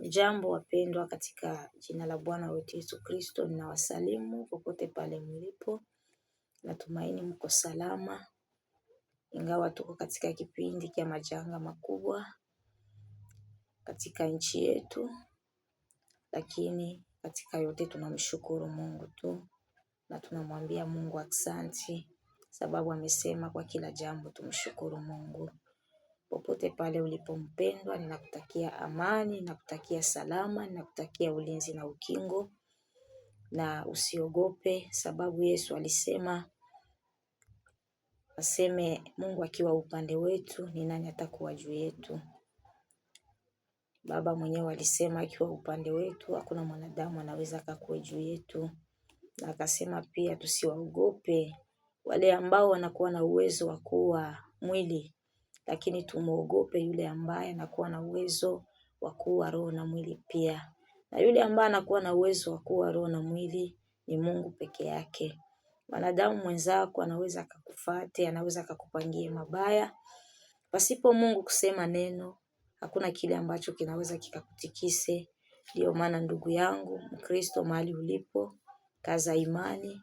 Jambo wapendwa, katika jina la Bwana wetu Yesu Kristo, ninawasalimu popote pale mlipo. Natumaini mko salama, ingawa tuko katika kipindi cha majanga makubwa katika nchi yetu, lakini katika yote tunamshukuru Mungu tu na tunamwambia Mungu asante, sababu amesema kwa kila jambo tumshukuru Mungu. Popote pale ulipo mpendwa, ninakutakia amani, ninakutakia salama, ninakutakia ulinzi na ukingo, na usiogope sababu Yesu alisema, aseme Mungu akiwa upande wetu ni nani atakuwa juu yetu. Baba mwenyewe alisema akiwa upande wetu hakuna mwanadamu anaweza akakuwa juu yetu, na akasema pia tusiwaogope wale ambao wanakuwa na uwezo wa kuua mwili, lakini tumuogope yule ambaye anakuwa na uwezo wa kuua roho na mwili pia. Na yule ambaye anakuwa na uwezo wa kuua roho na mwili ni Mungu peke yake. Wanadamu mwenzako anaweza akakufuate, anaweza akakupangie mabaya. Pasipo Mungu kusema neno, hakuna kile ambacho kinaweza kikakutikise. Ndio maana ndugu yangu Mkristo, mahali ulipo, kaza imani,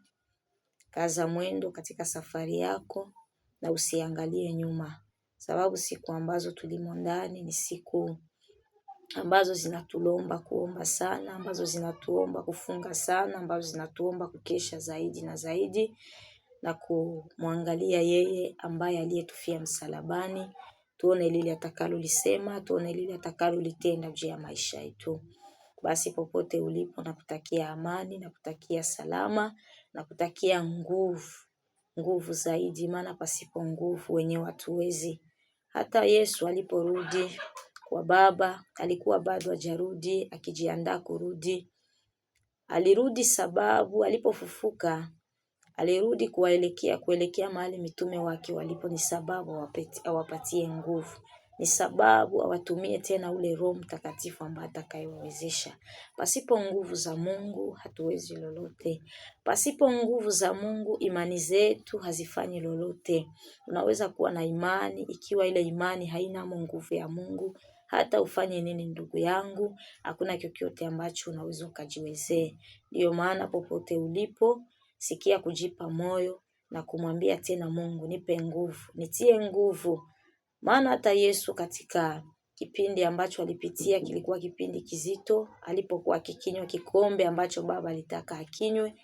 kaza mwendo katika safari yako na usiangalie nyuma. Sababu siku ambazo tulimo ndani ni siku ambazo zinatulomba kuomba sana, ambazo zinatuomba kufunga sana, ambazo zinatuomba kukesha zaidi na zaidi na kumwangalia yeye ambaye aliyetufia msalabani. Tuone lile atakalo lisema, tuone lile atakalo litenda juu ya maisha yetu. Basi popote ulipo, nakutakia amani, nakutakia salama, nakutakia nguvu zaidi, maana pasipo nguvu wenyewe hatuwezi. Hata Yesu aliporudi kwa Baba, alikuwa bado hajarudi, akijiandaa kurudi. Alirudi sababu alipofufuka, alirudi kuelekea mahali mitume wake walipo, ni sababu awapatie nguvu. Ni sababu awatumie tena ule Roho Mtakatifu ambaye atakayewawezesha. Pasipo nguvu za Mungu hatuwezi lolote. Pasipo nguvu za Mungu imani zetu hazifanyi lolote. Unaweza kuwa na imani, ikiwa ile imani haina nguvu ya Mungu, hata ufanye nini ndugu yangu, hakuna chochote ambacho unaweza ukajiwezee. Ndio maana popote ulipo, sikia kujipa moyo na kumwambia tena Mungu, nipe nguvu, nitie nguvu. Maana hata Yesu katika kipindi ambacho alipitia kilikuwa kipindi kizito, alipokuwa akikinywa kikombe ambacho Baba alitaka akinywe,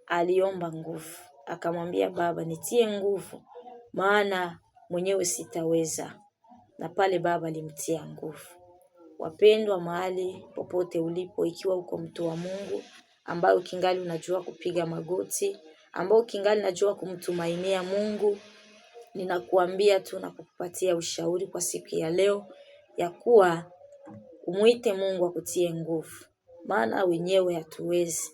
aliomba nguvu. Akamwambia Baba, nitie nguvu, maana mwenyewe sitaweza. Na pale Baba alimtia nguvu. Wapendwa, mahali popote ulipo, ikiwa uko mtu wa Mungu ambao kingali unajua kupiga magoti, ambao kingali unajua kumtumainia Mungu, ninakuambia tu na kukupatia ushauri kwa siku ya leo ya kuwa umuite Mungu akutie nguvu, maana wenyewe hatuwezi.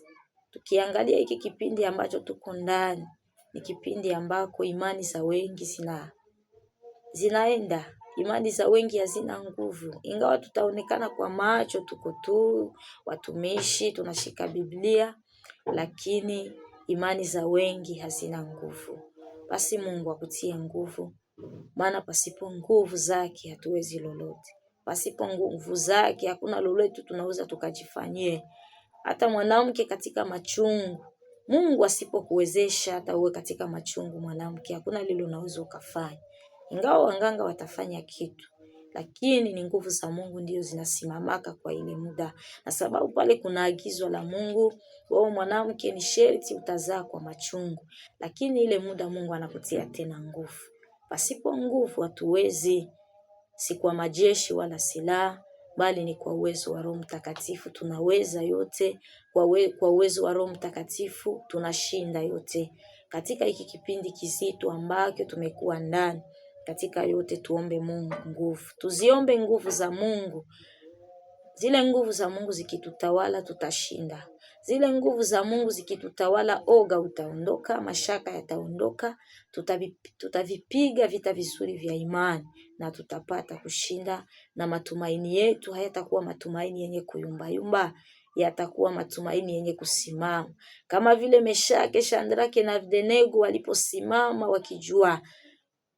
Tukiangalia hiki kipindi ambacho tuko ndani, ni kipindi ambako imani za wengi zinaenda. Imani za wengi hazina nguvu. Ingawa tutaonekana kwa macho tuko tu watumishi, tunashika Biblia, lakini imani za wengi hazina nguvu. Basi Mungu akutie nguvu, maana pasipo nguvu zake hatuwezi lolote. Pasipo nguvu zake hakuna lolote tunaweza tukajifanyie. Hata mwanamke katika machungu, Mungu asipokuwezesha hata uwe katika machungu mwanamke, hakuna lile unaweza ukafanya. Ingawa waganga watafanya kitu, lakini ni nguvu za Mungu ndio zinasimamaka kwa ile muda. Na sababu pale kuna agizo la Mungu, wewe mwanamke ni sherti utazaa kwa machungu, lakini ile muda Mungu anakutia tena nguvu. Pasipo nguvu hatuwezi, si kwa majeshi wala silaha, bali ni kwa uwezo wa Roho Mtakatifu tunaweza yote. Kwa uwezo wa Roho Mtakatifu tunashinda yote. Katika hiki kipindi kizito ambacho tumekuwa ndani, katika yote tuombe Mungu nguvu. Tuziombe nguvu za Mungu. Zile nguvu za Mungu zikitutawala tutashinda. Zile nguvu za Mungu zikitutawala, oga utaondoka, mashaka yataondoka, tutavipiga vita vizuri vya imani na tutapata kushinda, na matumaini yetu hayatakuwa matumaini yenye kuyumbayumba, yatakuwa matumaini yenye kusimama. Kama vile Meshaki, Shadraka na Abednego waliposimama wakijua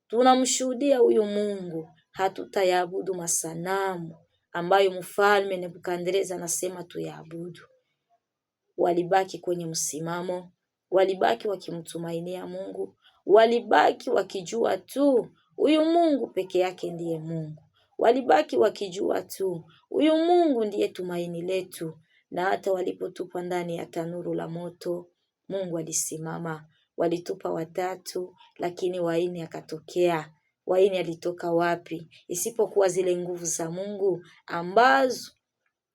tunamshuhudia huyu Mungu, hatutayaabudu masanamu ambayo mfalme Nebukadneza anasema tuyaabudu. Walibaki kwenye msimamo, walibaki wakimtumainia Mungu, walibaki wakijua tu huyu Mungu peke yake ndiye Mungu. Walibaki wakijua tu huyu Mungu ndiye tumaini letu. Na hata walipotupwa ndani ya tanuru la moto, Mungu alisimama. Walitupa watatu, lakini waini akatokea. Waini alitoka wapi? Isipokuwa zile nguvu za Mungu ambazo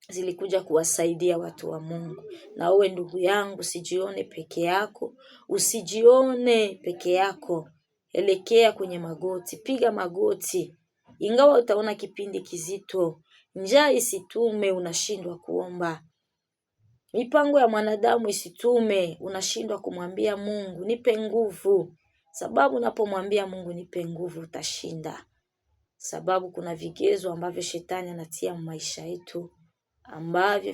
zilikuja kuwasaidia watu wa Mungu. Na uwe ndugu yangu, usijione peke yako, usijione peke yako. Elekea kwenye magoti, piga magoti. Ingawa utaona kipindi kizito, njaa isitume unashindwa kuomba. Mipango ya mwanadamu isitume unashindwa kumwambia Mungu, nipe nguvu. Sababu unapomwambia Mungu nipe nguvu utashinda. Sababu kuna vigezo ambavyo shetani anatia maisha yetu ambavyo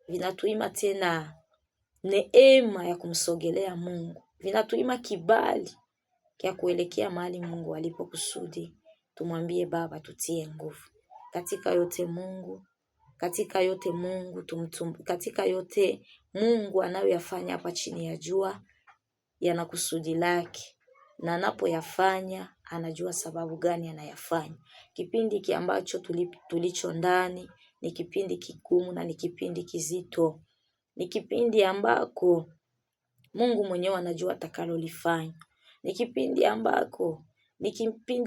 vinatuima tena neema ya kumsogelea Mungu. Vinatuima kibali ya kuelekea mahali Mungu alipokusudi. Tumwambie Baba tutie nguvu. Katika yote Mungu katika yote Mungu anayoyafanya hapa chini ya jua yana kusudi lake. Na anapoyafanya anajua sababu gani anayafanya. Kipindi hiki ambacho tulicho ndani ni kipindi kigumu na ni kipindi kizito. Ni kipindi ambako Mungu mwenyewe anajua atakalolifanya. Ni kipindi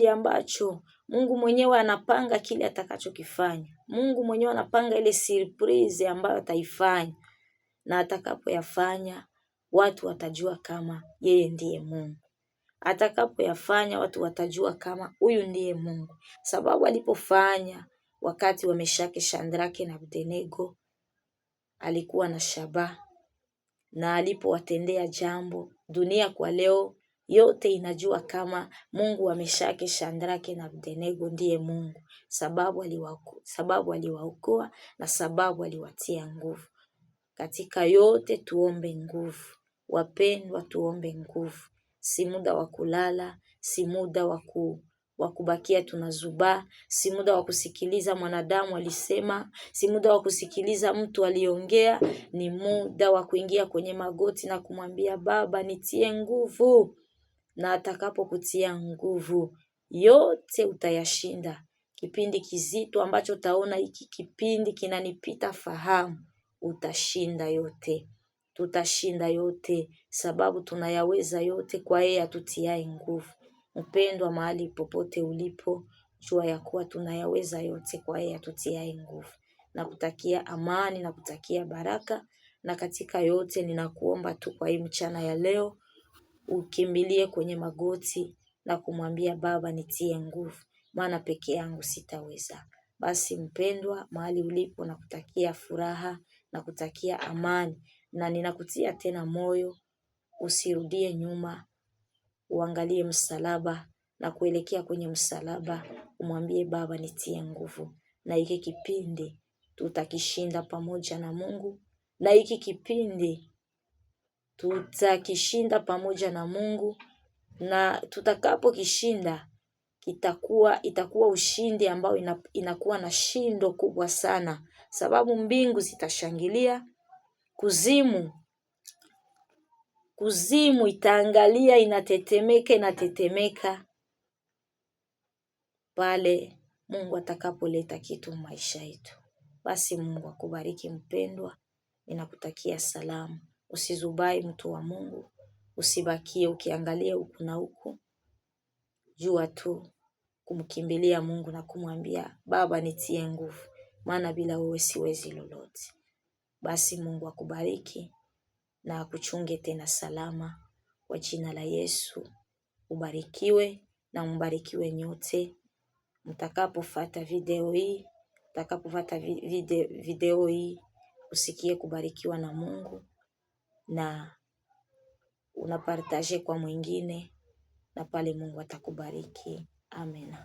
ambacho Mungu mwenyewe anapanga kile atakachokifanya. Mungu mwenyewe anapanga ile surprise ambayo ataifanya. Na atakapoyafanya watu watajua kama yeye ndiye Mungu. Atakapoyafanya watu watajua kama huyu ndiye Mungu. Sababu alipofanya wakati wa Meshaki, Shadraka na Abednego alikuwa na shabaha. Na alipowatendea jambo, dunia kwa leo yote inajua kama Mungu wa Meshaki, Shadraka na Abednego ndiye Mungu. Sababu aliwaokoa na sababu aliwatia nguvu. Katika yote tuombe nguvu. Wapendwa, tuombe nguvu. Si muda wa kulala, si muda wa kubakia tunazubaa, si muda wa kusikiliza mwanadamu alisema, si muda wa kusikiliza mtu aliongea. Ni muda wa kuingia kwenye magoti na kumwambia Baba nitie nguvu. Na atakapokutia nguvu yote utayashinda. Kipindi kizito ambacho utaona hiki kipindi kinanipita fahamu, utashinda yote. Tutashinda yote sababu tunayaweza yote kwa yeye atutiaye nguvu. Mpendwa, mahali popote ulipo, jua ya kuwa tunayaweza yote kwa yeye atutiaye nguvu. Na kutakia amani na kutakia baraka. Na katika yote ninakuomba tu kwa hii mchana ya leo ukimbilie kwenye magoti na kumwambia Baba nitie nguvu, maana peke yangu sitaweza. Basi mpendwa, mahali ulipo na kutakia furaha na kutakia amani. Na ninakutia tena moyo, usirudie nyuma, uangalie msalaba na kuelekea kwenye msalaba, umwambie Baba nitie nguvu. Na hiki kipindi tutakishinda pamoja na Mungu. Na hiki kipindi tutakishinda pamoja na Mungu. Na tutakapokishinda itakuwa ushindi ambao inakuwa na shindo kubwa sana. Sababu mbingu zitashangilia, kuzimu itaangalia, inatetemeka pale Mungu atakapoleta kitu maisha yetu. Basi Mungu akubariki mpendwa. Ninakutakia salamu. Usizubai mtu wa Mungu. Usibakie ukiangalia huku na huku. Jua tu kumkimbilia Mungu na kumwambia Baba nitie nguvu, maana bila wewe siwezi lolote. Basi Mungu akubariki na akuchunge tena salama kwa jina la Yesu. Ubarikiwe na mbarikiwe nyote. Mtakapofuata video hii, usikie kubarikiwa na Mungu na unapartaje kwa mwingine, na pale Mungu atakubariki. Amen.